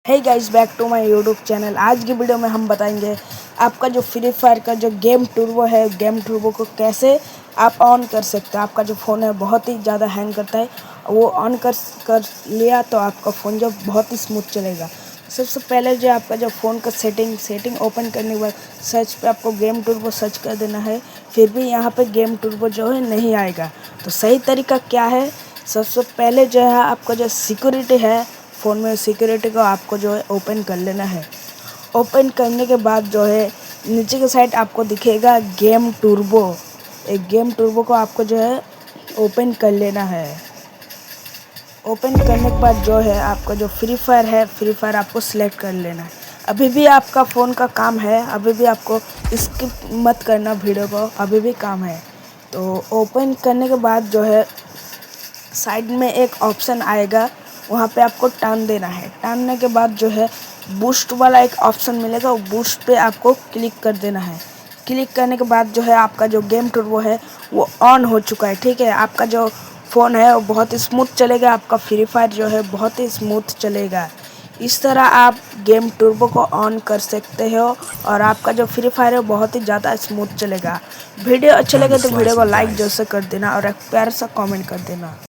Hey guys, back to my YouTube channel. आज की video में हम बताएंगे आपका जो फ्री फायर का जो गेम टर्बो है, गेम टर्बो को कैसे आप ऑन कर सकते हैं। आपका जो फ़ोन है बहुत ही ज़्यादा हैंग करता है, वो ऑन कर लिया तो आपका फ़ोन जो बहुत ही स्मूथ चलेगा। सबसे पहले जो आपका जो फ़ोन का सेटिंग ओपन करने के बाद सर्च पे आपको गेम टर्बो सर्च कर देना है। फिर भी यहाँ पे गेम टर्बो जो है नहीं आएगा, तो सही तरीका क्या है? सबसे पहले जो है आपका जो सिक्योरिटी है फ़ोन में, सिक्योरिटी को आपको जो है ओपन कर लेना है। ओपन करने के बाद जो है नीचे के साइड आपको दिखेगा गेम टर्बो। एक गेम टर्बो को आपको जो है ओपन कर लेना है। ओपन करने के बाद जो है आपका जो फ्री फायर है, फ्री फायर आपको सिलेक्ट कर लेना है। अभी भी आपका फ़ोन का काम है, अभी भी आपको स्किप मत करना वीडियो को, अभी भी काम है। तो ओपन करने के बाद जो है साइड में एक ऑप्शन आएगा, वहाँ पे आपको टर्न देना है। टर्नने के बाद जो है बूस्ट वाला एक ऑप्शन मिलेगा, वो बूस्ट पे आपको क्लिक कर देना है। क्लिक करने के बाद जो है आपका जो गेम टर्बो है वो ऑन हो चुका है। ठीक है, आपका जो फ़ोन है वो बहुत ही स्मूथ चलेगा, आपका फ्री फायर जो है बहुत ही स्मूथ चलेगा। इस तरह आप गेम टर्बो को ऑन कर सकते हो और आपका जो फ्री फायर है बहुत ही ज़्यादा स्मूथ चलेगा। वीडियो अच्छा लगे तो वीडियो को लाइक जैसे कर देना और एक प्यारा सा कमेंट कर देना।